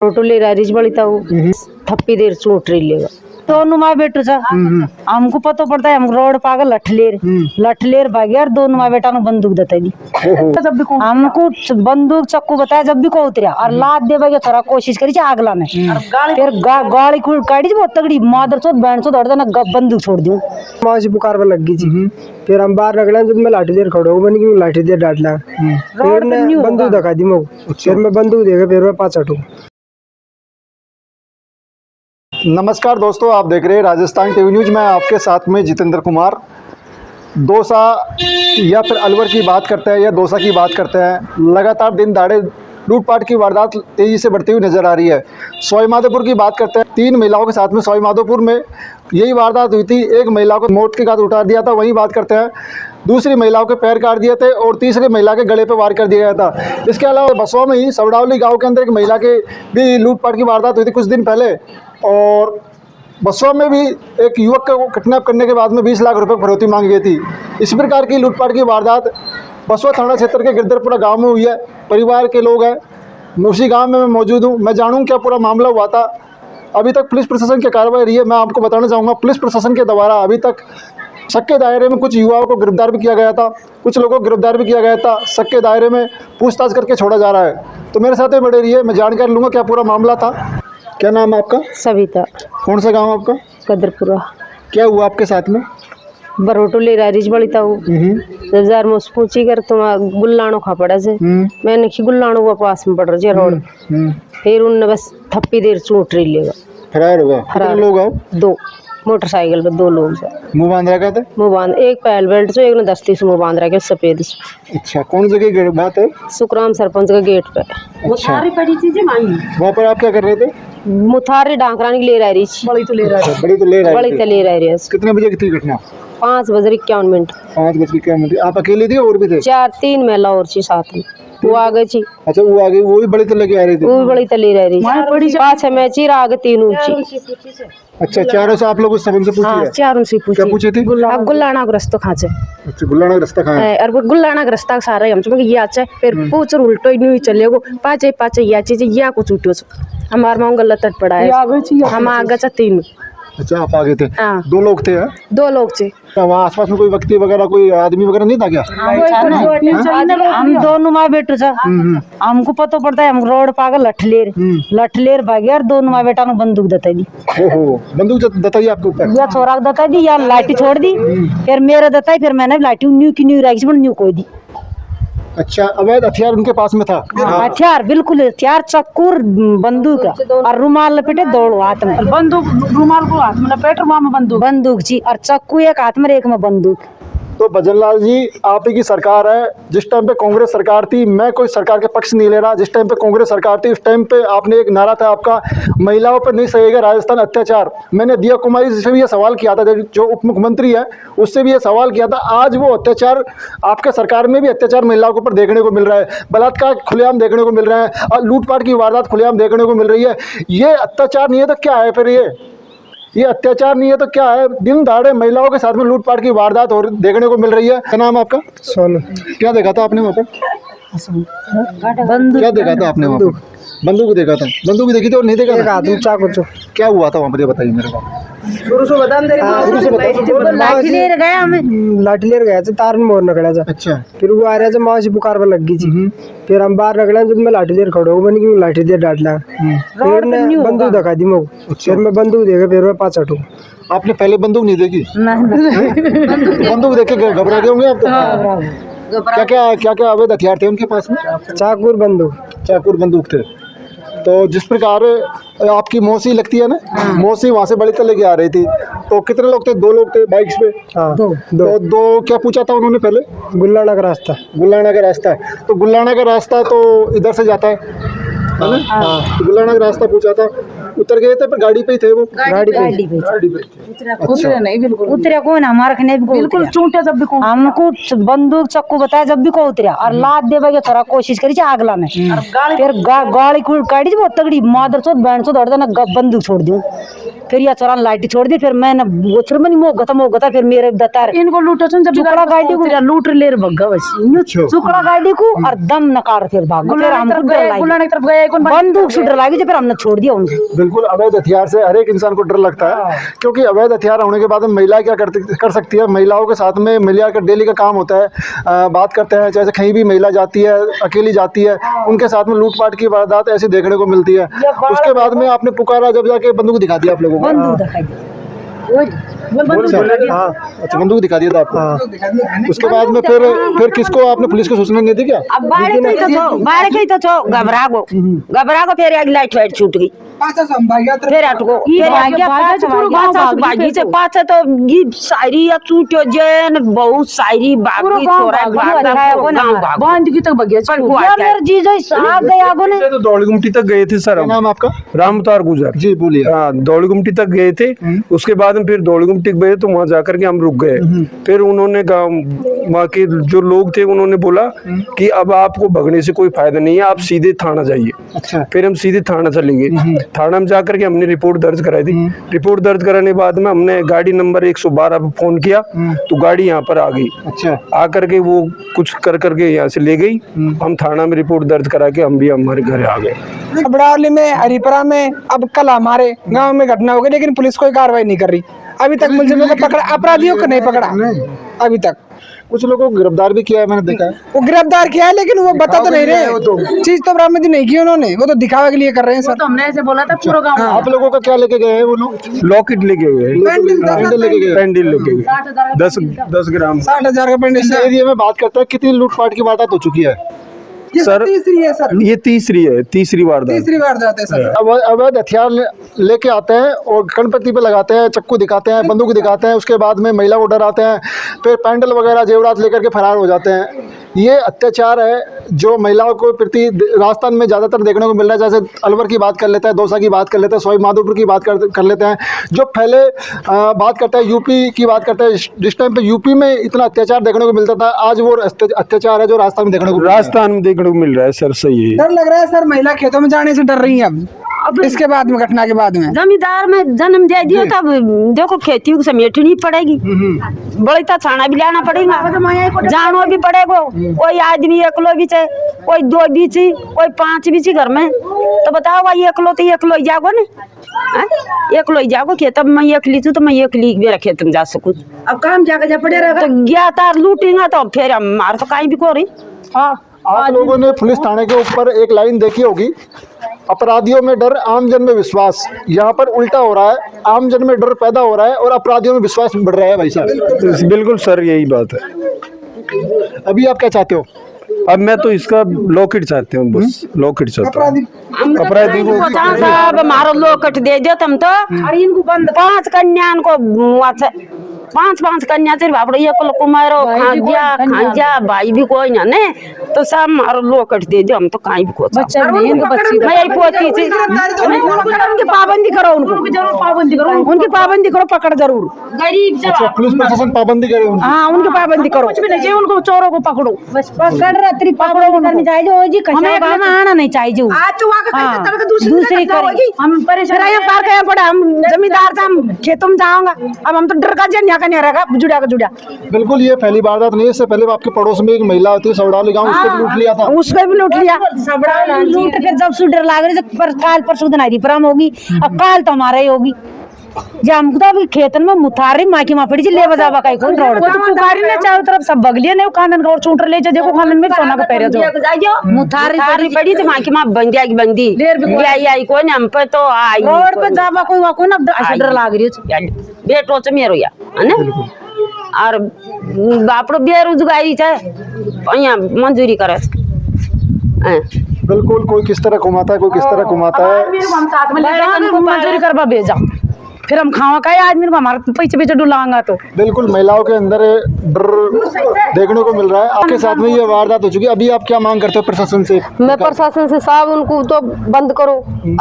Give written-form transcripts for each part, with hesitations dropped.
Photo ले रहा ridge बड़ी ताऊ थप्पी देर चोट रही लेगा दोनों माँ बेटो सा हमको पता पड़ता है हम रोड पागल लठलेर भाग यार दोनों माँ बेटा ने बंदूक देता दी जब भी हमको बंदूक चक्कू बताया जब भी को उतरिया और लाद दे भाई थोड़ा कोशिश करी आगला ने फिर गाड़ी काटी बहुत तगड़ी मादर चोत बैंड चोत दौड़ ना बंदूक छोड़ दूं माँ से पुकार लग गई थी फिर हम बाहर निकले जब मैं लाठी देर खड़ो बन गई लाठी देर डांट ला फिर ने बंदूक दिखा दी मैं फिर मैं बंदूक देगा फिर मैं पाँच हटू। नमस्कार दोस्तों, आप देख रहे हैं राजस्थान टीवी न्यूज़। मैं आपके साथ में जितेंद्र कुमार। दौसा या फिर अलवर की बात करते हैं या दौसा की बात करते हैं, लगातार दिन दहाड़े लूटपाट की वारदात तेज़ी से बढ़ती हुई नज़र आ रही है। सवाई माधोपुर की बात करते हैं, 3 महिलाओं के साथ में सवाई माधोपुर में यही वारदात हुई थी। एक महिला को मौत के घाट उतार दिया था। वहीं बात करते हैं, दूसरी महिलाओं के पैर काट दिए थे और तीसरी महिला के गले पर वार कर दिया गया था। इसके अलावा बसवा में ही सवड़ावली गाँव के अंदर एक महिला के भी लूटपाट की वारदात हुई थी कुछ दिन पहले। और बसवा में भी एक युवक को किडनैप करने के बाद में 20 लाख रुपए फरौती मांगी गई थी। इस प्रकार की लूटपाट की वारदात बसवा थाना क्षेत्र के गिरधरपुरा गांव में हुई है। परिवार के लोग हैं, उसी गांव में मैं मौजूद हूं। मैं जानूं क्या पूरा मामला हुआ था। अभी तक पुलिस प्रशासन की कार्रवाई रही है। मैं आपको बताना चाहूँगा, पुलिस प्रशासन के द्वारा अभी तक शक के दायरे में कुछ युवाओं को गिरफ्तार भी किया गया था, कुछ लोगों को गिरफ्तार भी किया गया था। शक के दायरे में पूछताछ करके छोड़ा जा रहा है। तो मेरे साथ ही बड़े रहिए, मैं जानकारी लूँगा क्या पूरा मामला था। क्या नाम है आपका? सविता। कौन सा गांव आपका? कदरपुरा। क्या हुआ आपके साथ में? बरोटो ले रहा रिज बड़ी ताऊ जब जार मुझ पूछी कर तुम गुल्लाणो खा पड़ा से मैंने कि गुल्लाणो वो पास में पड़ रही रोड। फिर उनने बस थप्पी देर चोट रही लेगा फरार हुआ। कितने लोग आओ? 2 मोटरसाइकिल पे 2 लोग से। मुंह बांध रखा था? मुंह बांध, एक पैल बेल्ट से एक ने दस्ती से मुंह बांध रखे सफेद से। अच्छा, कौन जगह की बात है? सुखराम सरपंच का गेट पे। अच्छा, पड़ी चीजें मांगी वहाँ पर आप क्या कर रहे थे? मुथारी डांकरानी ले रहा रही बड़ी तो ले रहा अच्छा, बड़ी तो ले रहा बड़ी तो ले रहा रही। कितने बजे की थी घटना? 5:51। 5:51। आप अकेले थे और भी थे? 3 महिला और थी साथ में। वो आ गई थी। अच्छा, वो आ गई, वो भी बड़ी तो लेके आ रही थी? वो भी बड़ी तो ले रही 5 में चीर आगे 3 ऊंची। अच्छा, चारों से आप लोग उस सरपंच से पूछी? हाँ, चारों से पूछी। क्या पूछी थी? गुल्लाना का रास्ता खाचे। अच्छा, गुल्लाना का रास्ता कहाँ है? और वो गुल्लाना का रास्ता सारा हम ये आचे फिर पूछ उल्टो ही नहीं चलेगो पाचे या चीज या कुछ उठो हमार मां गलत तट पड़ा है। हम आगे 3। अच्छा, आप आगे थे? हाँ। 2 लोग थे? 2 लोग थे। वहाँ आसपास में कोई व्यक्ति वगैरह कोई आदमी वगैरह नहीं था क्या? हम दोनों माँ बेटो सा हमको पता पड़ता है हम रोड पागल लठलेर भाग यार दोनों माँ बेटा ने बंदूक देता दी। बंदूक देता दी आपके ऊपर? या छोरा देता दी या लाठी छोड़ दी फिर मेरा देता है फिर मैंने लाठी न्यू की न्यू रखी न्यू कोई दी। अच्छा, अवैध हथियार उनके पास में था? हथियार बिल्कुल हथियार चक्कूर बंदूक और रुमाल लपेटे दौड़ो हाथ में बंदूक रुमाल को हाथ में लपेट रुमाल में बंदूक जी और चक्कू एक हाथ में एक में बंदूक। तो भजनलाल जी, आप ही की सरकार है। जिस टाइम पे कांग्रेस सरकार थी, मैं कोई सरकार के पक्ष नहीं ले रहा, जिस टाइम पे कांग्रेस सरकार थी उस टाइम पे आपने एक नारा था आपका, महिलाओं पर नहीं सहेगा राजस्थान अत्याचार। मैंने दिया कुमारी से भी ये सवाल किया था, जो उप मुख्यमंत्री है उससे भी ये सवाल किया था। आज वो अत्याचार आपके सरकार में भी अत्याचार महिलाओं के ऊपर देखने को मिल रहा है, बलात्कार खुलेआम देखने को मिल रहा है और लूटपाट की वारदात खुलेआम देखने को मिल रही है। ये अत्याचार नहीं है तो क्या है फिर? ये अत्याचार नहीं है तो क्या है? दिन दहाड़े महिलाओं के साथ में लूटपाट की वारदात और देखने को मिल रही है। क्या नाम आपका? सोनू। क्या देखा था आपने वहाँ पर? क्या देखा था आपने वहाँ पर? बंदूक देखा था? बंदूक देखी थी और नहीं देखा था? चाकू। क्या हुआ था वहाँ पर, ये बताइए मेरे को। शुरू से बता लाठी ले गया हमें लाठी ले गया तार में मोर निकला था। अच्छा, फिर वो आ रहा था माँ से पुकार लग गई थी। फिर हम बाहर निकले जब मैं लाठी देर खड़ो बन गई लाठी देर डांट ला फिर ने बंदूक दिखा दी मैं फिर मैं बंदूक देगा फिर मैं पाँच हटू। आपने पहले बंदूक नहीं देखी? बंदूक देख के घबरा गए होंगे आप तो? क्या अवैध हथियार थे उनके पास में? चाकूर बंदूक थे। तो जिस प्रकार आपकी मौसी लगती है ना, मौसी वहाँ से बड़ी तक लेके आ रही थी, तो कितने लोग थे? 2 लोग थे बाइक्स पे? हाँ, तो 2 क्या पूछा था उन्होंने पहले? गुल्लाना का रास्ता है। तो गुल्लाना का रास्ता तो इधर से जाता है ना? हाँ। गुल्लाना का रास्ता पूछा था, उतर गए थे पर गाड़ी पे ही थे वो? गाड़ी पे। उतरे नहीं, बिल्कुल उतरे कौन हमारे खने बिल्कुल चूंटे जब भी हमको बंदूक चक्कू बताया जब भी को उतरिया और लाद दे भाई थोड़ा कोशिश करी आगला ने फिर गाड़ी काटी बहुत तगड़ी मादर चोत बैंड चोत दौड़ ना बंदूक छोड़ दूं फिर या चोरा लाइट छोड़ दी, फिर मैंने वो फिर मैंने मोगता फिर मेरे दतार इनको लूटो सुन जब चुकड़ा गाड़ी को लूट ले भग्गा बस चुकड़ा गाड़ी को और दम नकार फिर भाग फिर हमको डर लगी, गुलाने की तरफ गए कौन बंदूक से डर लगी जो फिर हमने छोड़ दिया उनको। बिल्कुल, अवैध हथियार से हर एक इंसान को डर लगता है, क्योंकि अवैध हथियार होने के बाद में महिला क्या कर सकती है। महिलाओं के साथ में महिला का डेली का काम होता है, बात करते हैं, जैसे कहीं भी महिला जाती है, अकेली जाती है, उनके साथ में लूटपाट की वारदात ऐसी देखने को मिलती है। उसके बाद में आपने पुकारा जब जाके बंदूक दिखा दिया आप लोगों को? बंदूक दिखाई दी, हाँ, अच्छा बंदूक दिखा दिया था आपको। उसके बाद में फिर किसको आपने पुलिस को सूचना नहीं दी क्या? अब बाहर गई तो घबरा गो फिर एक लाइट वाइट छूट गई फिर हटको फिर भागी से पाछा तो गीत शायरी या चूटो जैन बहुत शायरी बागी छोरा बांध की तक बगिया मेरे जीजो आ गए आगो ने तो दौड़ गुमटी तक गए थे सर हम। नाम आपका? रामतार गुजर जी बोलिए। हाँ, दौड़ गुमटी तक गए थे। उसके बाद में फिर दौड़ गुमटी गए तो वहाँ जाकर के हम रुक गए। फिर उन्होंने वहाँ के जो लोग थे उन्होंने बोला कि अब आपको भगने से कोई फायदा नहीं है, आप सीधे थाना जाइए। अच्छा। फिर हम सीधे थाना चले गए। थाना में जाकर के हमने रिपोर्ट दर्ज कराई थी। रिपोर्ट दर्ज कराने के बाद में हमने गाड़ी नंबर 112 पे फोन किया तो गाड़ी यहाँ पर आ गई। अच्छा। आकर के वो कुछ कर करके यहाँ से ले गई। हम थाना में रिपोर्ट दर्ज करा के हम भी हमारे घर आ गए। बड़ावली में, हरिपुरा में, अब कल हमारे गांव में घटना हो गई, लेकिन पुलिस कोई कार्रवाई नहीं कर रही अभी तक। मुलजिमों को पकड़ा, अपराधियों को नहीं पकड़ा अभी तक। कुछ लोगों को गिरफ्तार भी किया है, मैंने देखा है। वो गिरफ्तार किया है लेकिन वो बता तो नहीं रहे, चीज तो बरामद नहीं की उन्होंने, वो तो दिखावे के लिए कर रहे हैं सर। तो हमने ऐसे बोला था पूरा गाँव आप लोगों का क्या लेके गए हैं वो लोग? लॉकेट लेके गए, पैंडल लेके गए, पैंडल लेके गए 10 ग्राम 60,000 का पेंडेंट। इस एरिया में बात करते हैं कितनी लूटपाट की वारदात हो चुकी है? सर तीसरी है सर, ये तीसरी वारदात। तीसरी वारदात है सर। अवैध हथियार लेके आते हैं और गणपति पे लगाते हैं, चक्कू दिखाते हैं, बंदूक दिखाते हैं, उसके बाद में महिला को डराते हैं, फिर पैंडल वगैरह जेवरात लेकर के फरार हो जाते हैं। ये अत्याचार है जो महिलाओं को प्रति राजस्थान में ज़्यादातर देखने को मिल रहा है। जैसे अलवर की बात कर लेते हैं, दौसा की बात कर लेते हैं, सवाई माधोपुर की बात कर लेते हैं। जो पहले बात करते हैं यूपी की बात करते हैं, जिस टाइम पे यूपी में इतना अत्याचार देखने को मिलता था, आज वो अत्याचार है जो राजस्थान में देखने को मिल रहा है सर। सही है, डर लग रहा है सर, महिला खेतों में जाने से डर रही है अब इसके बाद में, घटना के बाद में। जमींदार में जन्म दे दियो तब देखो खेती को समेटनी पड़ेगी, बड़ी तो छाना भी लाना पड़ेगा, जानो भी पड़ेगा। कोई आदमी एकलो भी चाहे, कोई 2 भी चाहिए, कोई 5 भी चाहिए घर में, तो बताओ भाई एकलो तो एकलो ही जागो ने, एकलो ही जागो खेत में। एकली तो मैं एकली मेरा खेत में जा सकूँ, अब काम जाकर जा पड़े रहेगा तो गया तार लूटेगा तो फिर हम मार तो कहीं भी को रही। हाँ, आप लोगों ने पुलिस थाने के ऊपर एक लाइन देखी होगी, अपराधियों में डर, आम जन में विश्वास। यहाँ पर उल्टा हो रहा है, आम जन में डर पैदा हो रहा है और अपराधियों में विश्वास बढ़ रहा है भाई साहब। बिल्कुल सर, यही बात है। अभी आप क्या चाहते हो? अब मैं तो इसका लॉकेट चाहते हूँ, बस लॉकेट चाहता हूँ। अपराधी को साहब हमारा लोकट दे दो तुम तो, और इनको बंद 5 कन्या को 5 कन्या से बापड़ो एकलो कुमारो खांजा भाई भी कोई ना ने, तो सब मारो लोकट दे दो हम तो कहीं भी को बच्चा नहीं इनको बच्ची मैं यही पोती थी। उनकी पाबंदी करो, उनको जरूर पाबंदी करो, उनकी पाबंदी करो, पकड़ जरूर गरीब अच्छा, पुलिस प्रशासन पाबंदी करे उनकी? हाँ, उनकी पाबंदी करो, कुछ भी नहीं चाहिए उनको, चोरों को पकड़ो बस, पकड़ रात्रि पकड़ो करनी चाहिए जी, आना नहीं चाहिए। आज तो वहाँ दूसरी करेगी, हम परेशान पड़ा, हम जमींदार था, हम खेतों में जाऊंगा, अब हम तो डर का जन यहाँ का नहीं रहेगा, जुड़ा। बिल्कुल, ये पहली वारदात नहीं है, इससे पहले आपके पड़ोस में एक महिला होती है सवड़ाली गाँव, उसको भी लूट लिया था। उसको भी लूट लिया, लूट फिर जब से डर लाग रही पर काल परसों दिन आई परम होगी, अब काल तो हमारा ही होगी। जब हमको तो खेतन में मुथारी माकी माँ पड़ी ले बजावा का कौन रोड पुकारी ने चारों तरफ सब बगलिए ने खानन का और चूंट ले जा, देखो खानन में सोना का पैर जो मुथारी पड़ी तो माकी माँ बंदी आई कोई हम पे तो आई रोड पे जावा कोई वाको ना डर लाग रही है बेटो से मेरो या है ना। और बापड़ो बेरोजगारी चाहे मंजूरी करे। बिल्कुल, कोई किस तरह घुमाता है, कोई किस तरह घुमाता है। हम साथ में मंजूरी करवा भेजा, फिर हम खावा का आदमी को हमारे पीछे डुलाएंगा तो। बिल्कुल, महिलाओं के अंदर डर देखने को मिल रहा है। आपके साथ में ये वारदात हो चुकी है, अभी आप क्या मांग करते हो प्रशासन से? मैं प्रशासन से साहब उनको तो बंद करो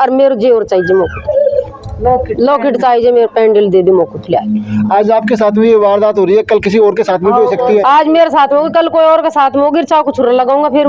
और मेरे जेवर चाहिए, मुझे लॉकेट चाहिए, मेरे पैंडल दे दे मुकुट ले। आज आपके साथ में ये वारदात हो रही है, कल किसी और के साथ में भी हो सकती है। आज मेरे साथ में होगी, कल कोई और के साथ में होगी, चाकू छुरा लगाऊंगा फिर।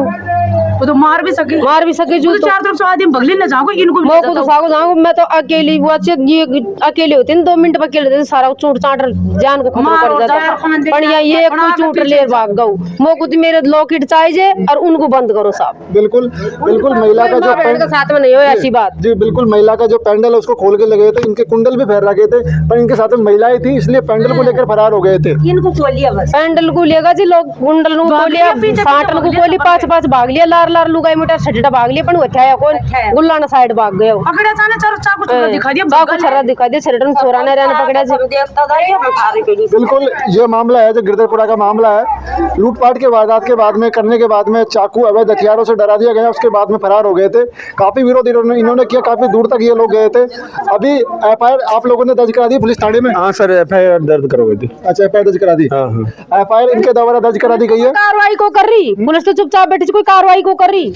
वो तो मार भी सके जो तो चार तरफ से आदमी बगली न जाओ इनको भी मैं को तो सागो जाऊं मैं तो अकेली हुआ ये अकेले होते हैं 2 मिनट में अकेले होते सारा चूट चाट जान को खत्म कर जाता पर ये एक को चूट ले भाग गऊ मो को तो मेरे लॉकेट चाहिए और उनको बंद करो साहब। बिल्कुल बिल्कुल महिला का जो बहन के साथ में नहीं हो ऐसी बात जी बिल्कुल महिला का जो पैंडल है उसको खोल के लगे थे, इनके कुंडल भी फहरा गए थे, पर इनके साथ में महिलाएं थी इसलिए पैंडल को लेकर फरार हो गए थे। इनको खोलिए बस पैंडल को लेगा जी लोग कुंडल को खोलिया साटन को खोली पांच भाग लिया लार लुगाई मोटर सटटा भाग लिया पण उठाया कौन गुल्लाना साइड भाग गया पकड़े जाने चाकू छुरा दिखा दिया चाकू छरा दिखा दिया छरटन छोरा ने रहने पकड़ा जी। बिल्कुल ये मामला है जो गिरधरपुरा का मामला है। लूटपाट के वारदात के बाद में करने के बाद में चाकू अवैध हथियारों से डरा दिया गया, उसके बाद में फरार हो गए थे। काफी विरोध इन्होंने किया, काफी दूर तक ये लोग गए थे। अभी एफआईआर आप लोगों ने दर्ज करा दी पुलिस थाने में? हाँ सर एफआईआर दर्ज करवाई थी। अच्छा एफआईआर दर्ज करा दी? हाँ एफआईआर इनके द्वारा दर्ज करा दी गई है। कार्रवाई को कर रही पुलिस तो चुपचाप बैठी कोई कार्रवाई को कर रही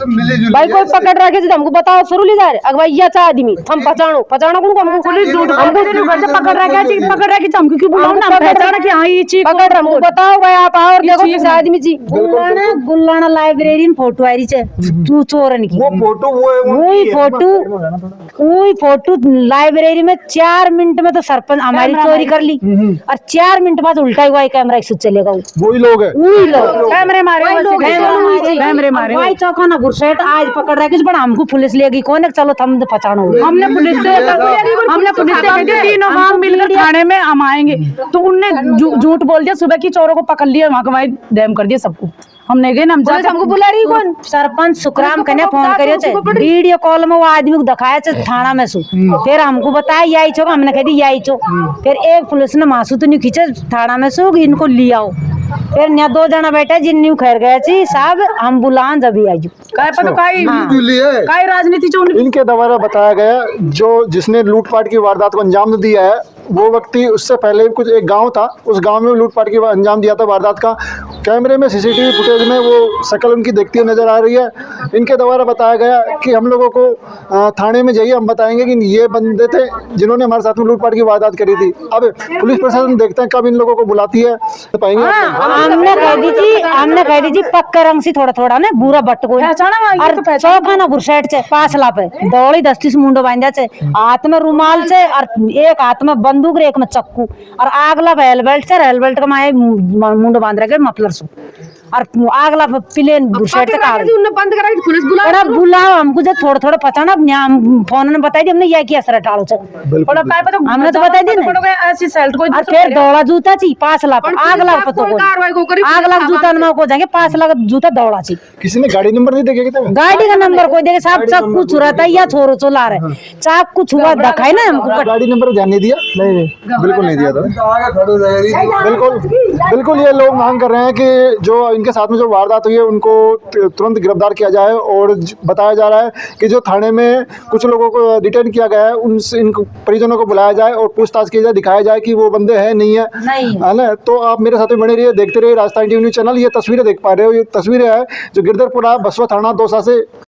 भाई कोई पकड़ रखे थे हमको बताओ शुरू ली जा रहे अगवा ये चाह आदमी हम पहचानो को हमको पुलिस हमको पकड़ रहा कि हमको क्यों बुलाओ ना पहचाना कि हाँ ये चीज पकड़ हमको बताओ भाई आप आओ और देखो किस आदमी जी गुल्लाना लाइब्रेरी में फोटो आई रही तू चोरन की वो फोटो वही फोटो लाइब्रेरी में 4 मिनट में तो सरपंच हमारी चोरी कर ली और 4 मिनट बाद उल्टा हुआ कैमरा एक चलेगा वही लोग है। वही लोग कैमरे मारे भाई चौका ना घुसेट आज पकड़ रहा है हमको पुलिस लेगी कौन है चलो हम पहचानो हमने पुलिस से कही थी तीनों गांव मिलकर थाने में हम आएंगे तो उनने झूठ बोल दिया सुबह की चोरों को पकड़ लिया वहां का डैम कर दिया सबको हमने गए ना हमको बुला रही कौन सरपंच सुखराम कने फोन करियो थे वीडियो कॉल में वो आदमी को दिखाया थे थाना में सु फिर हमको बताया यही चो हमने कह दी यही चो फिर एक पुलिस ने मासू तो नहीं खींचे थाना में सु इनको लिया आओ फिर यहाँ 2 जना बैठे जिन खैर गए थी साहब हम बुलान जब आई राजनीति इनके द्वारा बताया गया जो जिसने लूटपाट की वारदात को अंजाम दिया है वो व्यक्ति उससे पहले कुछ एक गांव था, उस गांव में लूटपाट की अंजाम दिया था वारदात का। कैमरे में सीसीटीवी फुटेज में वो शक्ल उनकी देखती हुई नजर आ रही है। इनके द्वारा बताया गया कि हम लोगों को थाने में जाइए हम बताएंगे कि ये बंदे थे जिन्होंने हमारे साथ में लूटपाट की वारदात करी थी। अब पुलिस प्रशासन देखते हैं कब इन लोगों को बुलाती है तो पाएंगे। हमने कह दी थी पक्का रंग से थोड़ा थोड़ा ना बुरा बट को चौका ना घुसेट से पासला पे दौड़ी 10-30 मुंडो बांधा से हाथ में रुमाल से और एक हाथ में बंदूक एक में चक्कू और आगला हेलमेट से हेलमेट का माए मुंडो बांध रखे मफलर से और आगला प्लेन घुसेट से काट बंद करा पुलिस बुलाओ हमको जब थोड़ा थोड़ा पता ना फोन ने बताई दी हमने यह किया असर टालो से हमने तो बताई दी ना ऐसी सेल्ट को फिर दौड़ा जूता ची 5 लाख आग लाख पतो आग लाख जूता में को जाएंगे 5 लाख जूता दौड़ा ची किसी ने गाड़ी नंबर नहीं देखे क्या? गाड़ी का नंबर कोई देखे साहब सब कुछ छुराता या छोरो चला रहे चाक कुछ हुआ दिखाई ना हमको गाड़ी नंबर ध्यान नहीं दिया? नहीं बिल्कुल नहीं दिया था। बिल्कुल ये लोग मांग कर रहे हैं कि जो इनके साथ में जो वारदात हुई है उनको तुरंत गिरफ्तार किया जाए और बताया जा रहा है कि जो थाने में कुछ लोगों को डिटेन किया गया है उनसे इन परिजनों को बुलाया जाए और पूछताछ की जाए, दिखाया जाए कि वो बंदे हैं नहीं है ना। तो आप मेरे साथ में बने रहिए, देखते रहिए राजस्थान टीवी न्यूज़ चैनल। ये तस्वीरें देख पा रहे हो, ये तस्वीरें है जो गिरधरपुरा बसवा थाना दौसा से